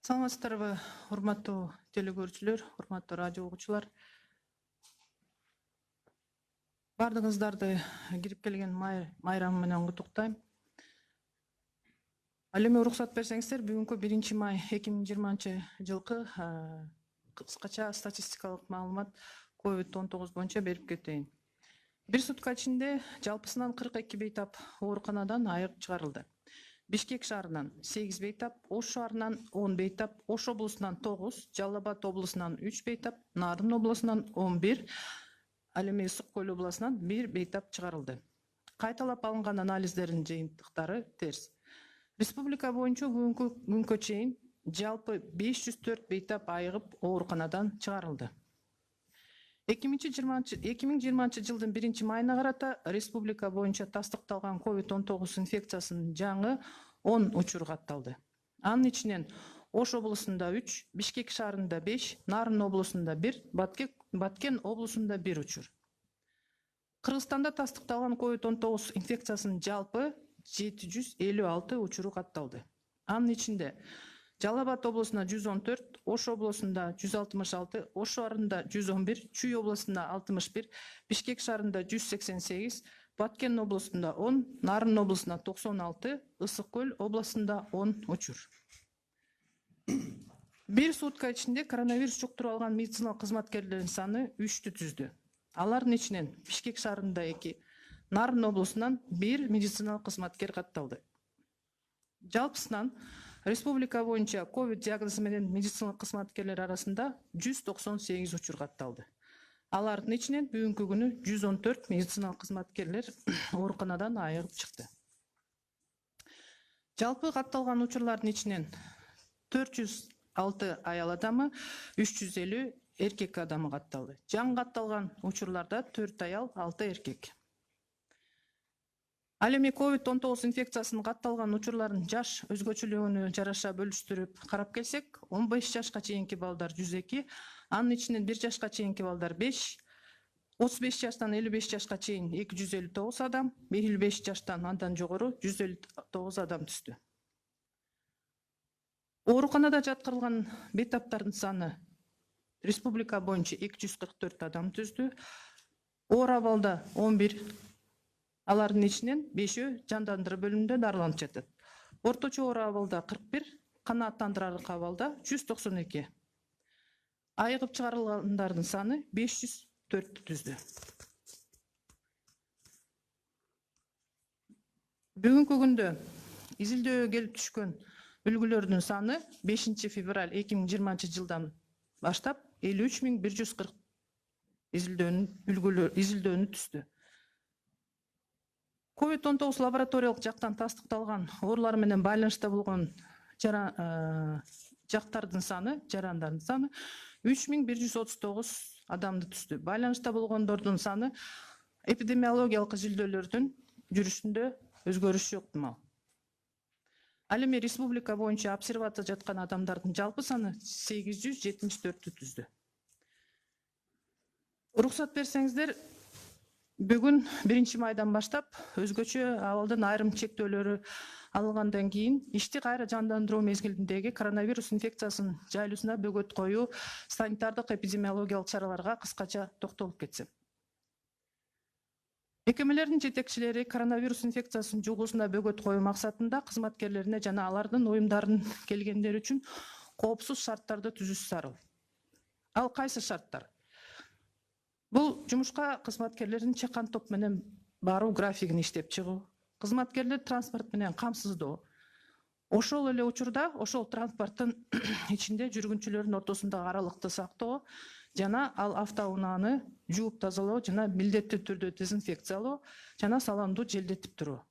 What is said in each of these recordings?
Саламатсыздарбы, урматтуу телекөрүүчүлөр, урматтуу радио угуучулар. Бардыгыңыздарды кирип келген майрамы менен куттуктайм. Ал эми уруксат берсеңиздер, бүгүнкү 1 май 2020 жылкы кыскача статистикалык маалымат COVID-19 боюнча берип кетейин. Бир сутка ичинде жалпысынан 42 бейтап ооруканадан айыгып чыгарылды. Бишкек шаарынан 8 бейтап, Ош шаарынан 10 бейтап, Ош облусунан 9, Жалал Абад облусунан 3 бейтап, Нарын облусунан 11, ал эми Ысык Көл облусунан 1 бейтап чыгарылды. Кайталап алынган анализдердин жыйынтыктары терс. Республика боюнча бүгүнкү күнгө чейин жалпы 504 бейтап айыгып ооруканадан чыгарылды. 2020 жылдын 1 майына карата республика боюнча тастыкталган COVID-19 инфекциясынын жаңы 10 учур катталды. Анын ичинен Ош облусунда 3, Бишкек шаарында 5, Нарын облусунда 1, Баткен облусунда 1 учур. Кыргызстанда тастыкталган COVID-19 инфекциясынын жалпы 756 учуру катталды. Анын ичинде Жалал Абад облусунда 114, Ош облусунда 166, Ош шаарында 111, Чүй облусунда 61, Бишкек шаарында 188, Баткен облусунда 10, Нарын облусунда 96, Ысык Көл облусунда 10 учур. Бир сутка ичинде коронавирус жуктуруп алган медициналык кызматкерлердин саны 3-тү түздү. Алардын ичинен Бишкек шаарында 2, Нарын облусунан 1 медициналык кызматкер катталды. Жалпысынан республика боюнча ковид диагнозу менен медициналык кызматкерлер арасында 198 учур катталды. Алардын ичинен бүгүнкү күнү 114 медициналык кызматкерлер ооруканадан айыгып чыкты. Жалпы катталган учурлардын ичинен 406 аял адамы, 350 эркек адамы катталды. Жаңы катталган учурларда 4 аял, 6 эркек. Ал эми COVID-19 инфекциясынын катталган учурларын жаш өзгөчөлүгүнө жараша бөлүштүрүп карап келсек, 15 жашка чейинки балдар 102, анын ичинен 1 жашка чейинки балдар 5, 35 жаштан 55 жашка чейин 259 адам, 55 жаштан андан жогору 159 адам түздү. Ооруканада жаткырылган бейтаптардын саны республика боюнча 244 адам түздү. Оор абалда 11, алардын ичинен 5-өө жандандыруу бөлүмүндө дарыланып жатат. Орточо оор абалда 41, канааттандырарлык абалда 192. Айыгып чыгарылгандардын саны 504 түздү. Бүгүнкү күндө изилдөөгө келип түшкөн үлгүлөрдүн саны 5 февраль 2020 жылдан баштап 53140 изилдөөнү түздү. COVID-19 лабораториялык жактан тастыкталган оорулар менен байланышта болгон жактардын саны, жарандардын саны 3139 адамды түздү. Байланышта болгондордун саны эпидемиологиялык изилдөөлөрдүн жүрүшүндө өзгөрүш жок дымал. Ал эми республика боюнча обсервация жаткан адамдардын жалпы саны 874 түздү. Уруксат берсеңиздер, бүгүн 1 майдан баштап өзгөчө абалдын айрым чектөөлөрү алынгандан кийин ишти кайра жандандыруу мезгилиндеги коронавирус инфекциясынын жайлуусуна бөгөт коюу санитардык эпидемиологиялык чараларга кыскача токтолуп кетсем. Мекемелердин жетекчилери коронавирус инфекциясынын жугуусуна бөгөт коюу максатында кызматкерлерине жана алардын уюмдарын келгендер үчүн коопсуз шарттарды түзүүсү зарыл. Ал кайсы шарттар? Бул жумушка кызматкерлердин чакан топ менен баруу графигин иштеп чыгуу, кызматкерлер транспорт менен камсыздоо, ошол эле учурда ошол транспорттун ичинде жүргүнчүлөрдүн ортосундагы аралыкты сактоо жана ал автоунааны жууп тазалоо жана милдеттүү түрдө дезинфекциялоо жана салонду желдетип туруу.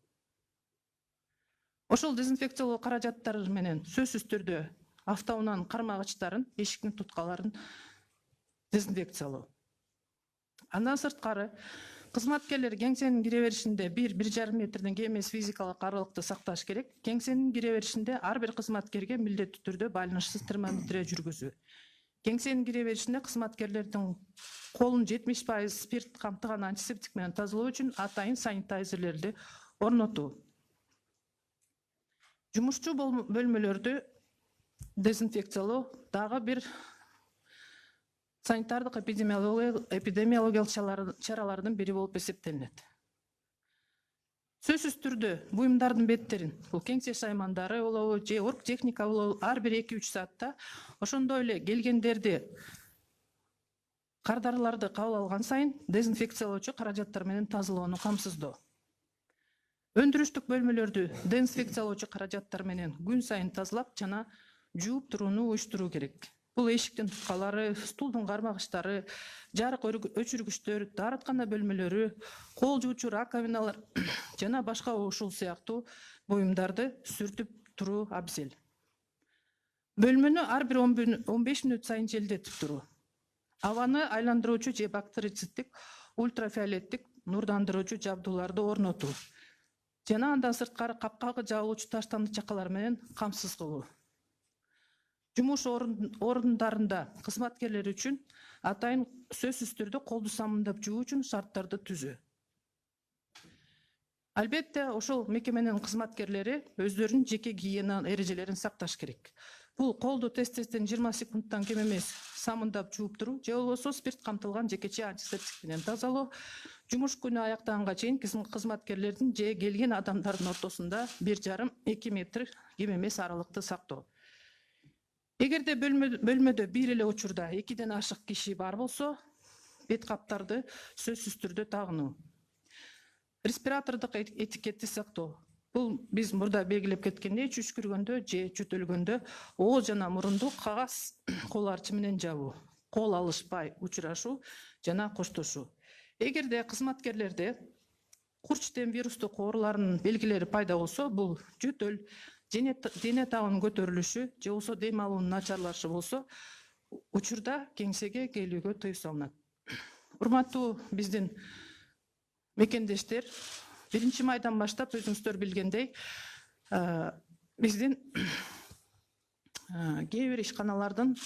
Ошол дезинфекциялоо каражаттары менен сөзсүз түрдө автоунаанын кармагычтарын, эшиктин туткаларын дезинфекциялоо. Андан сырткары кызматкерлер кеңсенин кире беришинде 1-1,5 метрден кем эмес физикалык аралыкты сакташ керек. Кеңсенин кире беришинде ар бир кызматкерге милдеттүү түрдө байланышсыз термометрия жүргүзүү. Кеңсенин кире беришинде кызматкерлердин колун 70% спирт камтыган антисептик менен тазалоо үчүн атайын санитайзерлерди орнотуу. Жумушчу бөлмөлөрдү дезинфекциялоо дагы бир санитардык эпидемиологиялык чаралардын бири болуп эсептелинет. Сөзсүз түрдө буюмдардын беттерин, бул кеңсе шаймандары болобу же орг техника болобу ар бир 2-3 саатта ошондой эле келгендерди кардарыларды кабыл алган сайын дезинфекциялоочу каражаттар менен тазалоону камсыздоо. Өндүрүштүк бөлмөлөрдү дезинфекциялоочу каражаттар менен күн сайын тазалап жана жууп турууну уюштуруу керек. Бул эшиктин туткалары, стулдун кармагычтары, жарык өчүргүчтөр, даараткана бөлмөлөрү, кол жуучу раковиналар жана башка ушул сыяктуу буюмдарды сүртүп туруу абзел. Бөлмөнү ар бир 15 мүнөт сайын желдетип туруу. Абаны айландыруучу же бактерицидтик, ультрафиолеттик нурдандыруучу жабдууларды орнотуу. Жана андан сырткары капкага жабылуучу таштанды чакалар менен камсыз кылуу. Жумуш орундарында кызматкерлер үчүн атайын сөзсүз түрдө колду самындап жуу үчүн шарттарды түзүү. Албетте, ошол мекеменин кызматкерлери өздөрүнүн жеке гигиена эрежелерин сакташ керек. Бул колду тез-тезден 20 секундтан кем эмес самындап жууп туруу, же болбосо спирт камтылган жекече антисептик менен тазалоо, жумуш күнү аяктаганга чейин кызматкерлердин же келген адамдардын ортосунда 1,5-2 метр кем эмес аралыкты сактоо. Эгерде бөлмөдө бир эле учурда 2ден ашык киши бар болсо, бет каптарды сөзсүз түрдө тагынуу. Респиратордук этикетти сактоо. Бул биз мурда белгилеп кеткендей, түшкүргөндө же чөтөлгөндө ооз жана мурунду кагаз кол арчы менен жабуу, кол алышпай учурашуу жана коштошуу. Эгерде кызматкерлерде курчтен вирустук оорулардын белгилери пайда болсо, бул жөтөл, дене табынын көтөрүлүшү же болбосо дем алуунун начарлашы болсо, учурда кеңсеге келүүгө тыюу салынат. Урматтуу биздин мекендештер, 1 майдан баштап өзүңүздөр билгендей, биздин кээ бир ишканалардын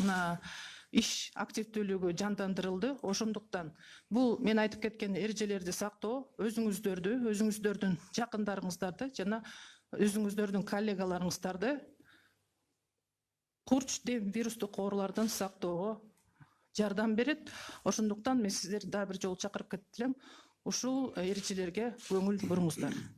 иш активдүүлүгү жандандырылды. Ошондуктан бул мен айтып кеткен эрежелерди сактоо өзүңүздөрдү, өзүңүздөрдүн жакындарыңыздарды жана өзүңүздөрдүн коллегаларыңыздарды курч, дем, вирустук оорулардан сактоого жардам берет. Ошондуктан мен сиздерди дагы бир жолу чакырып кетип элем, ушул эрежелерге көңүл буруңуздар.